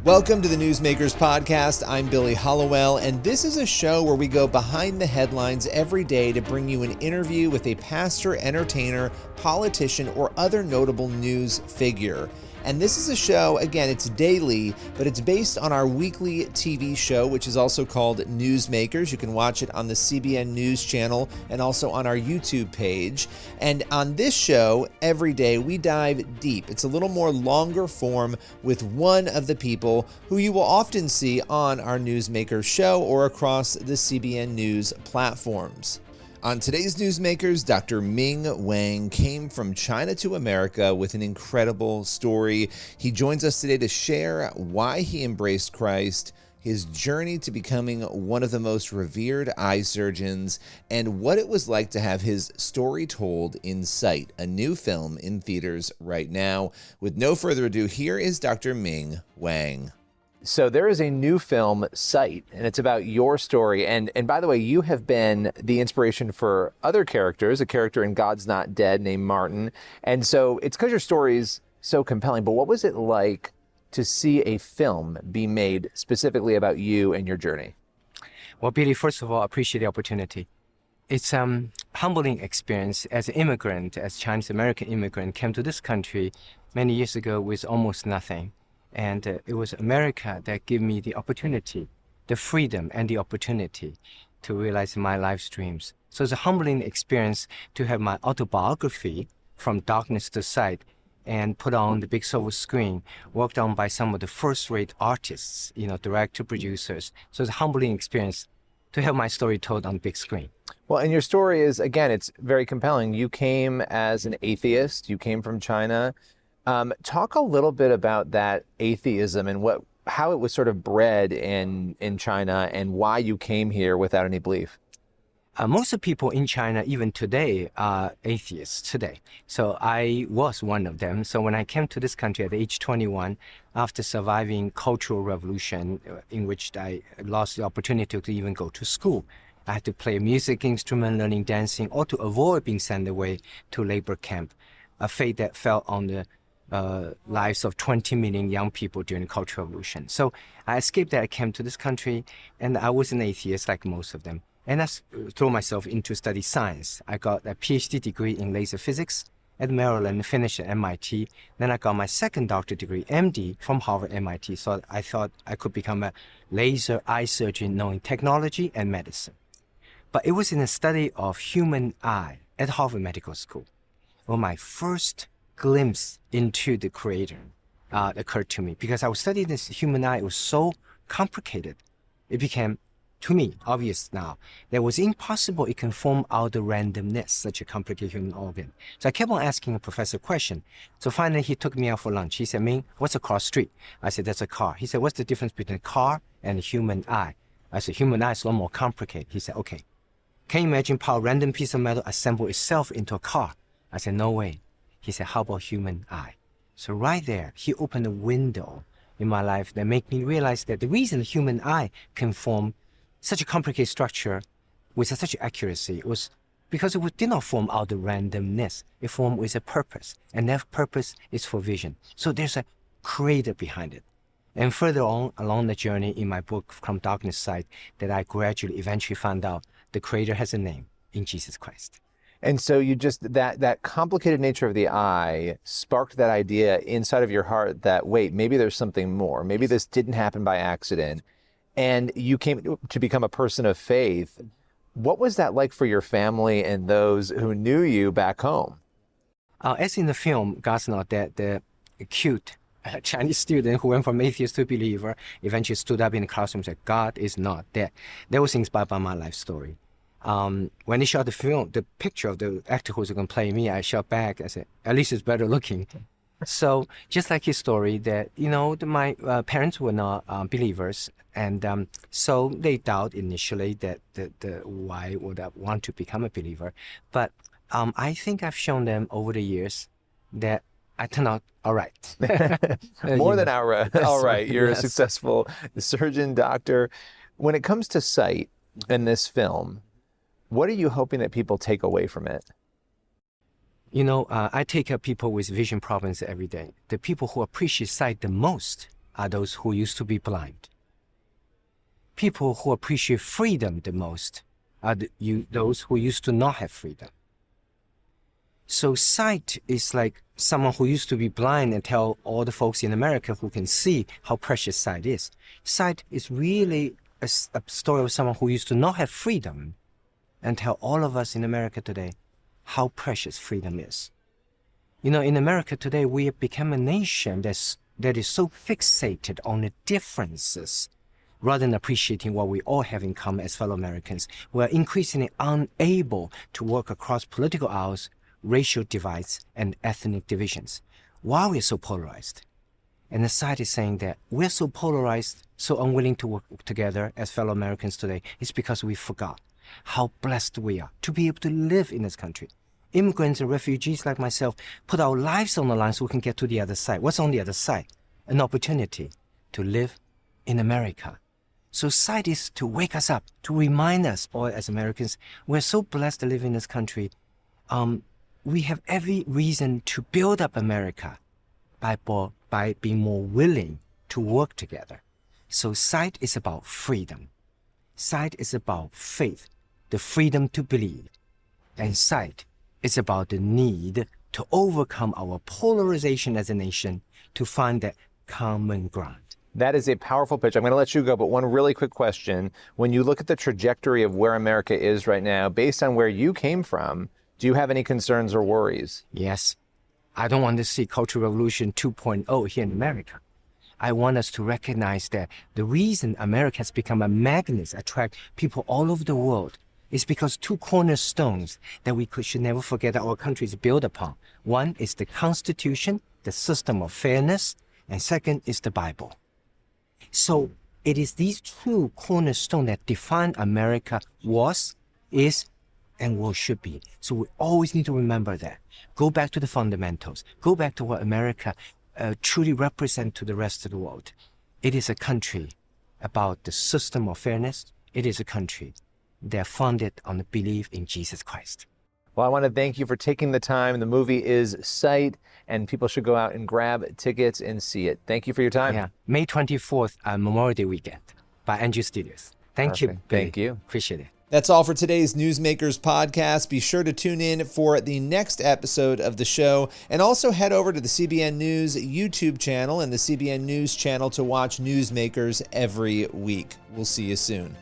Welcome to the Newsmakers Podcast. I'm Billy Hollowell, and this is a show where we go behind the headlines every day to bring you an interview with a pastor, entertainer, politician, or other notable news figure. And this is a show, again, it's daily, but it's based on our weekly TV show, which is also called Newsmakers. You can watch it on the CBN News channel and also on our YouTube page. And on this show, every day, we dive deep. It's a little more longer form with one of the people who you will often see on our Newsmakers show or across the CBN News platforms. On today's Newsmakers, Dr. Ming Wang came from China to America with an incredible story. He joins us today to share why he embraced Christ, his journey to becoming one of the most revered eye surgeons, and what it was like to have his story told in Sight, a new film in theaters right now. With no further ado, here is Dr. Ming Wang. So there is a new film, Sight, and it's about your story. And by the way, you have been the inspiration for other characters, a character in God's Not Dead named Martin. And so it's because your story is so compelling. But what was it like to see a film be made specifically about you and your journey? Well, Billy, first of all, I appreciate the opportunity. It's a humbling experience as an immigrant, as Chinese-American immigrant, came to this country many years ago with almost nothing. And it was America that gave me the opportunity, the freedom and the opportunity to realize my life's dreams. So it's a humbling experience to have my autobiography, From Darkness to Sight, and put on the big silver screen, worked on by some of the first-rate artists, director, producers. So it's a humbling experience to have my story told on the big screen. Well, and your story is, again, it's very compelling. You came as an atheist. You came from China. Talk a little bit about that atheism and how it was sort of bred in China and why you came here without any belief. Most of the people in China, even today, are atheists today. So I was one of them. So when I came to this country at age 21, after surviving Cultural Revolution, in which I lost the opportunity to even go to school, I had to play a music instrument, learning dancing, or to avoid being sent away to labor camp, a fate that fell on the lives of 20 million young people during the Cultural Revolution. So I escaped that. I came to this country, and I was an atheist like most of them. And I threw myself into study science. I got a PhD degree in laser physics at Maryland, finished at MIT. Then I got my second doctorate degree, MD, from Harvard, MIT. So I thought I could become a laser eye surgeon knowing technology and medicine. But it was in a study of human eye at Harvard Medical School where my first glimpse into the Creator occurred to me, because I was studying this human eye. It was so complicated. It became, to me, obvious now that it was impossible it can form out of randomness, such a complicated human organ. So I kept on asking a professor a question. So finally, he took me out for lunch. He said, "Ming, what's a cross street?" I said, "That's a car." He said, "What's the difference between a car and a human eye?" I said, "Human eye is a lot more complicated." He said, "Okay, can you imagine how a random piece of metal assemble itself into a car?" I said, "No way." He said, "How about human eye?" So right there, he opened a window in my life that made me realize that the reason the human eye can form such a complicated structure with such accuracy was because it did not form out of randomness. It formed with a purpose, and that purpose is for vision. So there's a creator behind it. And further on along the journey in my book, From Darkness to Sight, that I gradually eventually found out the creator has a name in Jesus Christ. And so you just, that complicated nature of the eye sparked that idea inside of your heart that, wait, maybe there's something more. Maybe this didn't happen by accident. And you came to become a person of faith. What was that like for your family and those who knew you back home? As in the film, God's Not Dead, the cute Chinese student who went from atheist to believer eventually stood up in the classroom and said, "God is not dead." That was inspired by my life story. When they shot the film, the picture of the actor who's going to play me, I shot back. I said, "At least it's better looking." So just like his story, that my parents were not believers, and so they doubt initially that why would I want to become a believer. But I think I've shown them over the years that I turned out all right. More than all right. You're yes. A successful surgeon, doctor. When it comes to sight in this film, what are you hoping that people take away from it? I take care of people with vision problems every day. The people who appreciate sight the most are those who used to be blind. People who appreciate freedom the most are those who used to not have freedom. So sight is like someone who used to be blind and tell all the folks in America who can see how precious sight is. Sight is really a story of someone who used to not have freedom and tell all of us in America today how precious freedom is. You know, in America today, we have become a nation that is so fixated on the differences rather than appreciating what we all have in common as fellow Americans. We are increasingly unable to work across political aisles, racial divides, and ethnic divisions. Why we're so polarized? And the side is saying that we're so polarized, so unwilling to work together as fellow Americans today, is because we forgot how blessed we are to be able to live in this country. Immigrants and refugees like myself put our lives on the line so we can get to the other side. What's on the other side? An opportunity to live in America. So sight is to wake us up, to remind us all as Americans, we're so blessed to live in this country. We have every reason to build up America by being more willing to work together. So sight is about freedom. Sight is about faith, the freedom to believe. And sight is about the need to overcome our polarization as a nation to find that common ground. That is a powerful pitch. I'm going to let you go, but one really quick question. When you look at the trajectory of where America is right now, based on where you came from, do you have any concerns or worries? Yes. I don't want to see Cultural Revolution 2.0 here in America. I want us to recognize that the reason America has become a magnet, attract people all over the world, is because two cornerstones that we should never forget that our country is built upon. One is the Constitution, the system of fairness, and second is the Bible. So it is these two cornerstones that define America was, is, and what should be. So we always need to remember that. Go back to the fundamentals. Go back to what America truly represents to the rest of the world. It is a country about the system of fairness. It is a country that founded on the belief in Jesus Christ. Well, I want to thank you for taking the time. The movie is Sight, and people should go out and grab tickets and see it. Thank you for your time. Yeah, May 24th, Memorial Day weekend by Andrew Studios. Thank you, Billy. Thank you. Appreciate it. That's all for today's Newsmakers podcast. Be sure to tune in for the next episode of the show, and also head over to the CBN News YouTube channel and the CBN News channel to watch Newsmakers every week. We'll see you soon.